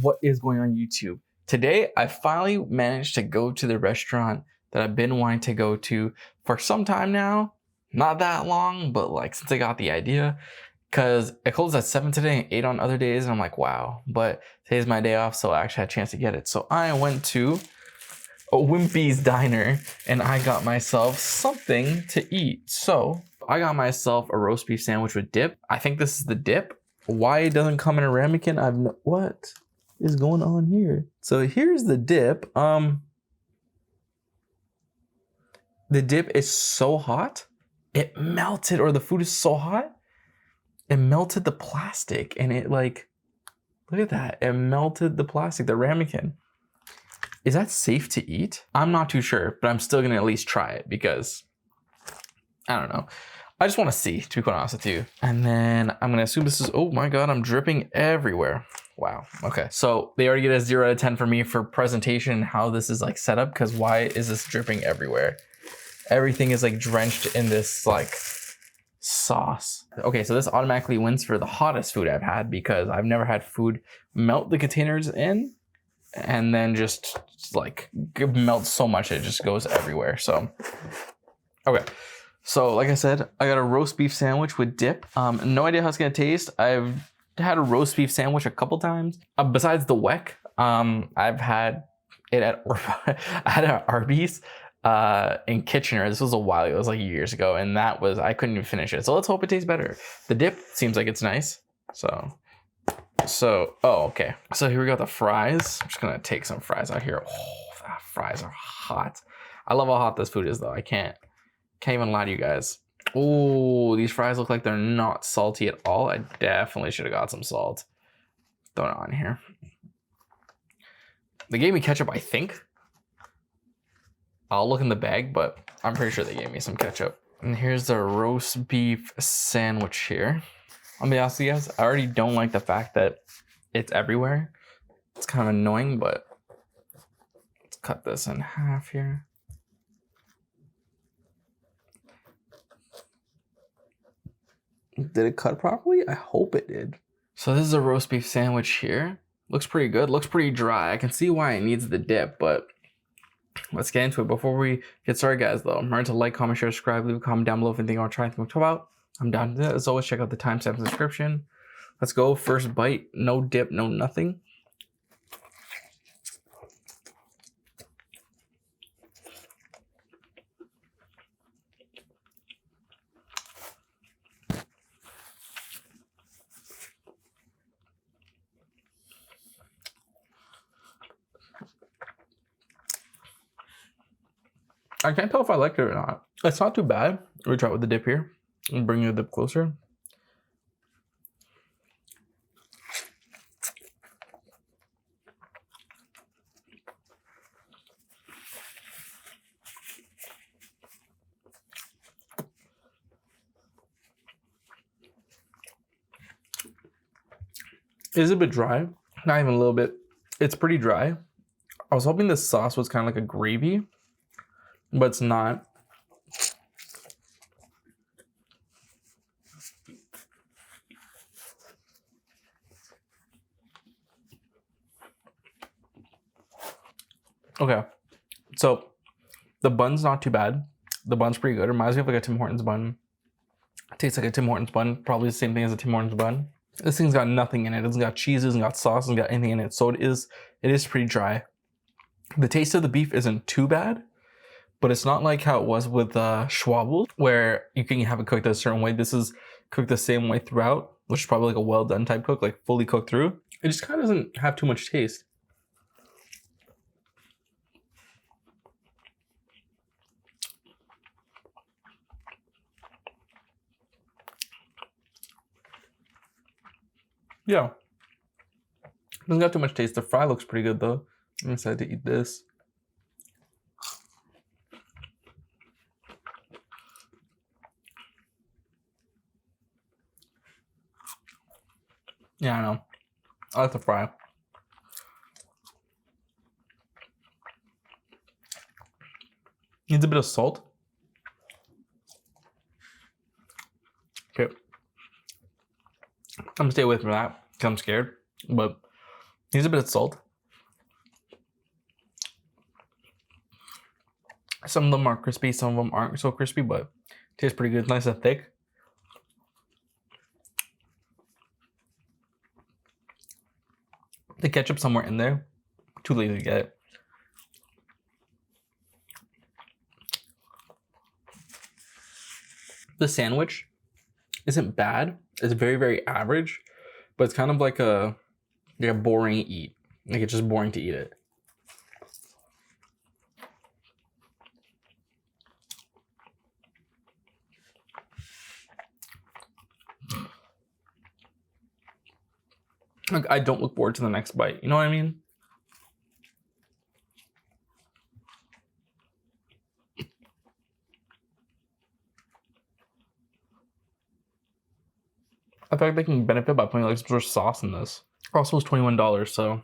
What is going on YouTube? Today, I finally managed to go to the restaurant that I've been wanting to go to for some time now. Not that long, but like since I got the idea, because it closed at 7 today and 8 on other days, and I'm like, wow. But today's my day off, so I actually had a chance to get it. So I went to a Wimpy's diner and I got myself something to eat. So I got myself a roast beef sandwich with dip. I think this is the dip. Why it doesn't come in a ramekin, what is going on here? So here's the dip. The dip is so hot. It melted, or the food is so hot. It melted the plastic, and it like, look at that. It melted the plastic, the ramekin. Is that safe to eat? I'm not too sure, but I'm still gonna at least try it because I don't know. I just want to see, to be quite honest with you. And then I'm gonna assume this is, oh my God, I'm dripping everywhere. Wow, okay. So they already get a 0 out of 10 for me for presentation and how this is like set up, because why is this dripping everywhere? Everything is like drenched in this like sauce. Okay, so this automatically wins for the hottest food I've had, because I've never had food melt the containers in and then just like melt so much it just goes everywhere. So, okay. So like I said, I got a roast beef sandwich with dip. No idea how it's gonna taste. I've had a roast beef sandwich a couple times. Besides the WEC, I've had it at I had it at Arby's in Kitchener. This was a while ago. It was like years ago, and that was, I couldn't even finish it. So let's hope it tastes better. The dip seems like it's nice. So oh, okay. So here we got the fries. I'm just gonna take some fries out here. Oh, the fries are hot. I love how hot this food is though. I can't even lie to you guys. Oh, these fries look like they're not salty at all. I definitely should have got some salt. Throw it on here. They gave me ketchup, I think. I'll look in the bag, but I'm pretty sure they gave me some ketchup. And here's the roast beef sandwich here. I'll be honest with you guys, I already don't like the fact that it's everywhere. It's kind of annoying, but let's cut this in half here. Did it cut properly? I hope it did. So this is a roast beef sandwich here. Looks pretty good. Looks pretty dry. I can see why it needs the dip, but let's get into it. Before we get started, guys, though, remember to like, comment, share, subscribe, leave a comment down below if anything you want to try, anything we talk about. I'm down to that. As always, check out the timestamp in the description. Let's go. First bite. No dip, no nothing. I can't tell if I liked it or not. It's not too bad. We try it with the dip here and bring the dip closer. It is a bit dry. Not even a little bit. It's pretty dry. I was hoping the sauce was kind of like a gravy, but it's not. Okay, so the bun's not too bad. The bun's pretty good. It reminds me of like a Tim Hortons bun. It tastes like a Tim Hortons bun. Probably the same thing as a Tim Hortons bun. This thing's got nothing in it. It doesn't got cheese, it doesn't got sauce, it doesn't got anything in it. So it is pretty dry. The taste of the beef isn't too bad, but it's not like how it was with Schwabble, where you can have it cooked a certain way. This is cooked the same way throughout, which is probably like a well done type cook, like fully cooked through. It just kind of doesn't have too much taste. Yeah, doesn't got too much taste. The fry looks pretty good though. I'm excited to eat this. Yeah, I know. I like the fry. Needs a bit of salt. Okay. I'm gonna stay away from that because I'm scared. But Needs a bit of salt. Some of them are crispy, some of them aren't so crispy, but tastes pretty good. Nice and thick. The ketchup somewhere in there. Too lazy to get it. The sandwich isn't bad. It's very, very average, but it's kind of like a boring eat. Like it's just boring to eat it. Like I don't look forward to the next bite. You know what I mean? I feel like they can benefit by putting like some sort of sauce in this. Also, it's $21, so.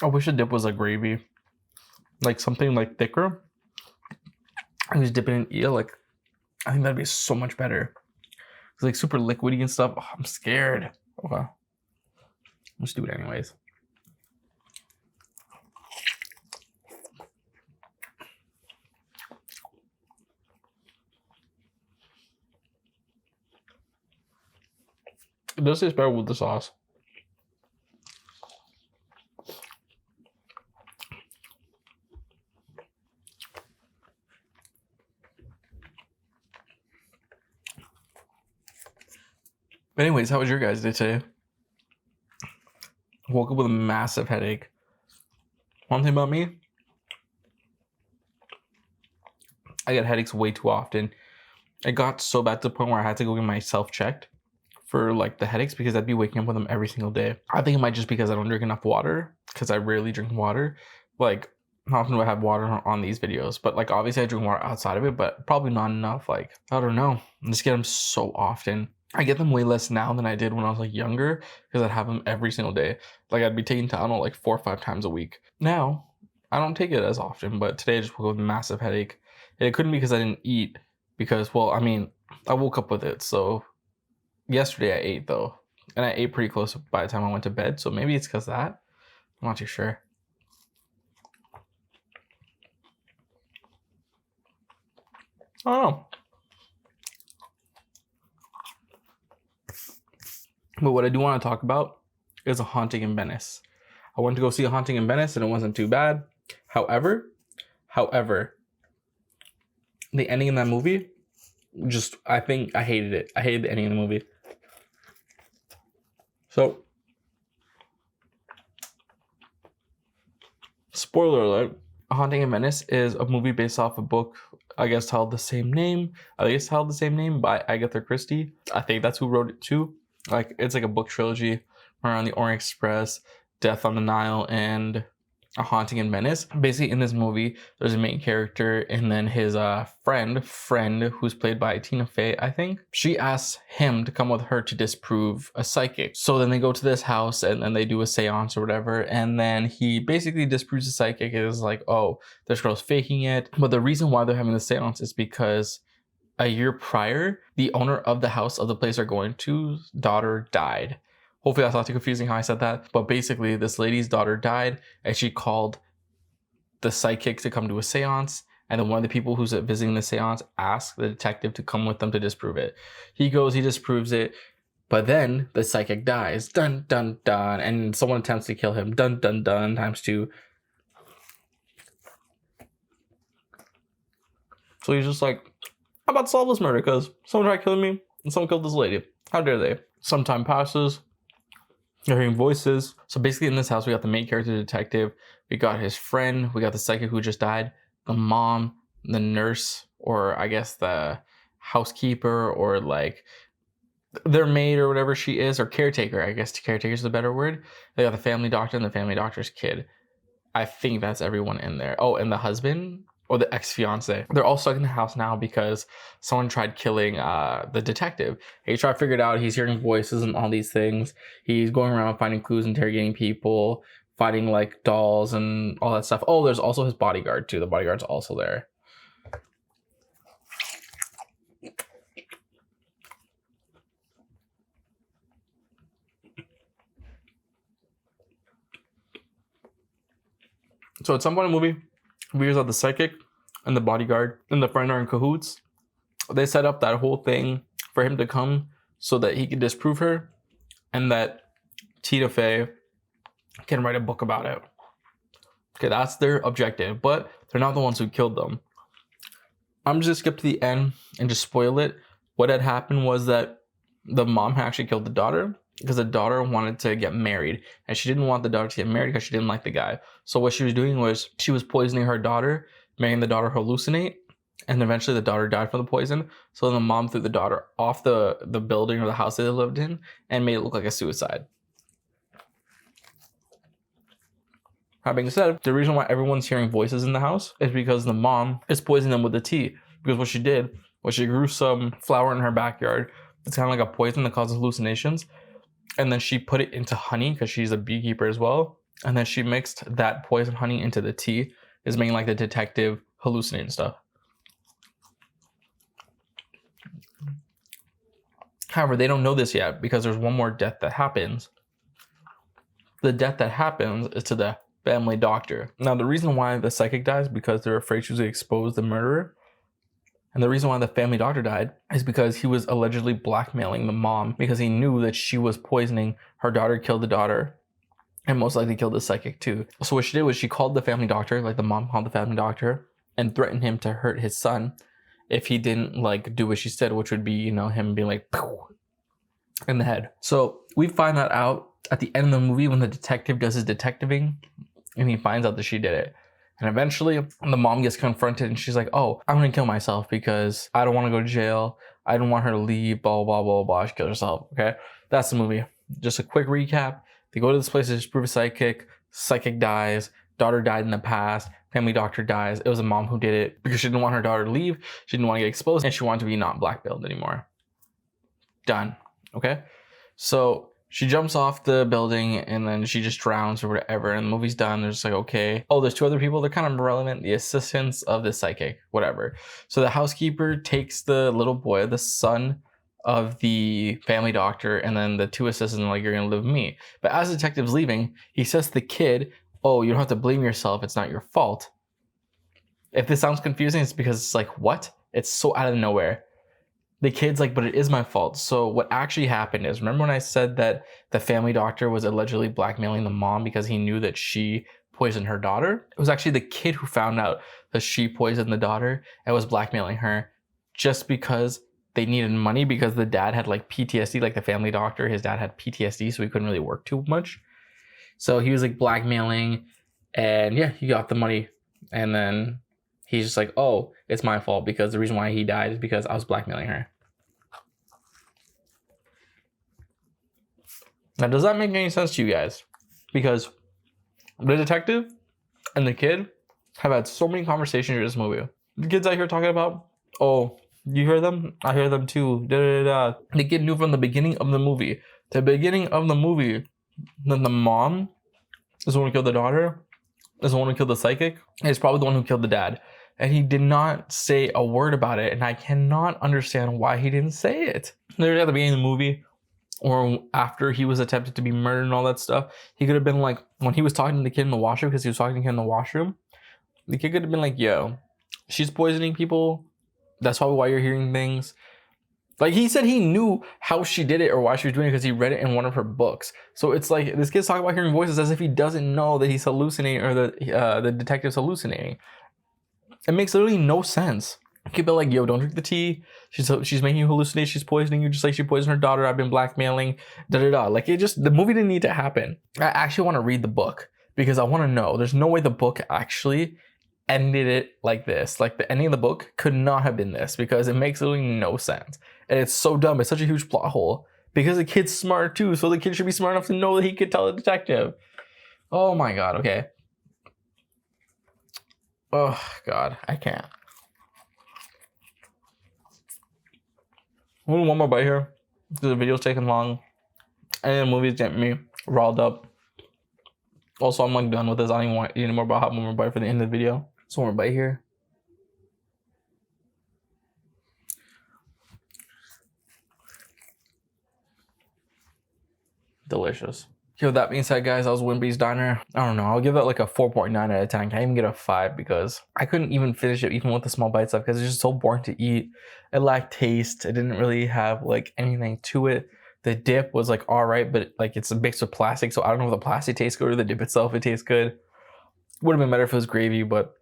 I wish the dip was like gravy. Like something like thicker. I just dip it and eat it. Like, I think that'd be so much better. It's like super liquidy and stuff. Oh, I'm scared. Okay. Let's do it anyways. It does taste better with the sauce. But anyways, how was your guys' day today? Woke up with a massive headache. One thing about me, I get headaches way too often. It got so bad to the point where I had to go get myself checked for like the headaches because I'd be waking up with them every single day. I think it might just because I don't drink enough water because I rarely drink water. Like, how often do I have water on these videos? But like, obviously I drink water outside of it, but probably not enough. Like, I don't know. I just get them so often. I get them way less now than I did when I was like younger because I'd have them every single day. Like I'd be taking Tylenol like 4 or 5 times a week. Now, I don't take it as often, but today I just woke up with a massive headache. And it couldn't be because I didn't eat because, well, I mean, I woke up with it. So yesterday I ate though. And I ate pretty close by the time I went to bed. So maybe it's because of that. I'm not too sure. I don't know. But what I do want to talk about is A Haunting in Venice. I went to go see A Haunting in Venice and it wasn't too bad. However, the ending in that movie, just, I think I hated it. I hated the ending of the movie. So, spoiler alert, A Haunting in Venice is a movie based off a book, I guess titled the same name. I think it's titled the same name by Agatha Christie. I think that's who wrote it too. Like, it's like a book trilogy around the Orient Express, Death on the Nile, and A Haunting in Venice. Basically, in this movie, there's a main character and then his friend, who's played by Tina Fey, I think. She asks him to come with her to disprove a psychic. So then they go to this house and then they do a seance or whatever. And then he basically disproves the psychic. It is like, oh, this girl's faking it. But the reason why they're having the seance is because a year prior, the owner of the house of the place they're going to's daughter died. Hopefully that's not too confusing how I said that. But basically, this lady's daughter died and she called the psychic to come to a seance. And then one of the people who's visiting the seance asked the detective to come with them to disprove it. He goes, he disproves it. But then the psychic dies. Dun, dun, dun. And someone attempts to kill him. Dun, dun, dun, ×2. So he's just like, I'm about to solve this murder because someone tried killing me and someone killed this lady. How dare they? Some time passes. You're hearing voices. So basically in this house, we got the main character, the detective. We got his friend. We got the psychic who just died. The mom, the nurse, or I guess the housekeeper, or like their maid or whatever she is, or caretaker. I guess caretaker is the better word. They got the family doctor and the family doctor's kid. I think that's everyone in there. Oh, and the husband. or the ex-fiance. They're all stuck in the house now because someone tried killing the detective. He tried to figure it out. He's hearing voices and all these things. He's going around finding clues, interrogating people, fighting like dolls and all that stuff. Oh, there's also his bodyguard too. The bodyguard's also there. So at some point in the movie, we figures out the psychic and the bodyguard and the friend are in cahoots. They set up that whole thing for him to come so that he could disprove her and that Tina Fey can write a book about it. Okay, that's their objective, but they're not the ones who killed them. I'm just gonna skip to the end and just spoil it. What had happened was that the mom had actually killed the daughter because the daughter wanted to get married and she didn't want the daughter to get married because she didn't like the guy. So what she was doing was she was poisoning her daughter, making the daughter hallucinate, and eventually the daughter died from the poison. So the mom threw the daughter off the building or the house that they lived in and made it look like a suicide. That being said, the reason why everyone's hearing voices in the house is because the mom is poisoning them with the tea. Because what she did was she grew some flower in her backyard. It's kind of like a poison that causes hallucinations. And then she put it into honey because she's a beekeeper as well. And then she mixed that poison honey into the tea, is making like the detective hallucinate and stuff. However, they don't know this yet because there's one more death that happens. The death that happens is to the family doctor. Now, the reason why the psychic dies is because they're afraid she's going to expose the murderer. And the reason why the family doctor died is because he was allegedly blackmailing the mom because he knew that she was poisoning her daughter, killed the daughter, and most likely killed the psychic too. So what she did was she called the family doctor, like the mom called the family doctor, and threatened him to hurt his son if he didn't like do what she said, which would be, you know, him being like in the head. So we find that out at the end of the movie when the detective does his detectiving and he finds out that she did it. And eventually the mom gets confronted and she's like, oh, I'm gonna kill myself because I don't want to go to jail. I don't want her to leave, blah, blah, blah, blah. She kills herself, okay? That's the movie. Just a quick recap. They go to this place to disprove a psychic. Psychic dies. Daughter died in the past. Family doctor dies. It was a mom who did it because she didn't want her daughter to leave. She didn't want to get exposed and she wanted to be not blackmailed anymore. Done, okay? So she jumps off the building and then she just drowns or whatever. And the movie's done. They're just like, okay. Oh, there's two other people. They're kind of irrelevant. The assistants of the psychic, whatever. So the housekeeper takes the little boy, the son of the family doctor, and then the two assistants are like, you're going to live with me. But as the detective's leaving, he says to the kid, oh, you don't have to blame yourself. It's not your fault. If this sounds confusing, it's because it's like, what? It's so out of nowhere. The kid's like, but it is my fault. So what actually happened is, remember when I said that the family doctor was allegedly blackmailing the mom because he knew that she poisoned her daughter? It was actually the kid who found out that she poisoned the daughter and was blackmailing her just because they needed money because the dad had like PTSD, like the family doctor, his dad had PTSD, so he couldn't really work too much. So he was like blackmailing and yeah, he got the money. And then he's just like, oh, it's my fault because the reason why he died is because I was blackmailing her. Now, does that make any sense to you guys? Because the detective and the kid have had so many conversations in this movie. The kids out here talking about, oh, you hear them? I hear them too. Da, da, da. The kid knew from the beginning of the movie. The beginning of the movie, that the mom is the one who killed the daughter, is the one who killed the psychic, and is probably the one who killed the dad. And he did not say a word about it, and I cannot understand why he didn't say it. Literally at the beginning of the movie, or after he was attempted to be murdered and all that stuff, he could have been like, when he was talking to the kid in the washroom, because he was talking to him in the washroom, the kid could have been like, yo, she's poisoning people. That's probably why you're hearing things. Like, he said he knew how she did it or why she was doing it because he read it in one of her books. So it's like, this kid's talking about hearing voices as if he doesn't know that he's hallucinating or the detective's hallucinating. It makes literally no sense. Keep it like, yo, don't drink the tea. She's making you hallucinate. She's poisoning you just like she poisoned her daughter. I've been blackmailing. Da da da. Like, the movie didn't need to happen. I actually want to read the book because I want to know. There's no way the book actually ended it like this. Like, the ending of the book could not have been this because it makes literally no sense. And it's so dumb. It's such a huge plot hole because the kid's smart too. So the kid should be smart enough to know that he could tell the detective. Oh my God. Okay. Oh God, I can't. We'll do one more bite here. The video's taking long, and the movie's getting me riled up. Also, I'm like done with this. I don't even want to eat anymore, but I'll have one more bite for the end of the video. So one more bite here. Delicious. Okay, with that being said, guys, that was Wimpy's Diner. I don't know. I'll give that like a 4.9 out of 10. I can't even get a 5 because I couldn't even finish it even with the small bite stuff because it's just so boring to eat. It lacked taste. It didn't really have like anything to it. The dip was like all right, but like it's mixed with plastic, so I don't know if the plastic tastes good or the dip itself it tastes good. Would have been better if it was gravy, but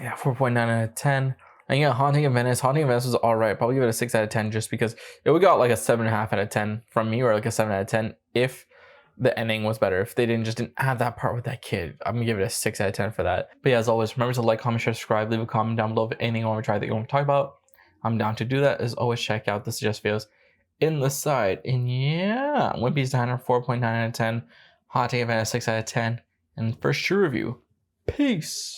yeah, 4.9 out of 10. And yeah, Haunting of Venice. Haunting of Venice was all right. Probably give it a 6 out of 10 just because it would got like a 7.5 out of 10 from me, or like a 7 out of 10 if the ending was better. If they didn't add that part with that kid, I'm gonna give it a 6 out of 10 for that. But yeah, as always, remember to like, comment, share, subscribe, leave a comment down below if anything you want to try that you want to talk about. I'm down to do that. As always, check out the suggest videos in the side. And yeah, Wimpy's Diner 4.9 out of 10, Haunting of Venice 6 out of 10, and first shoe review. Peace.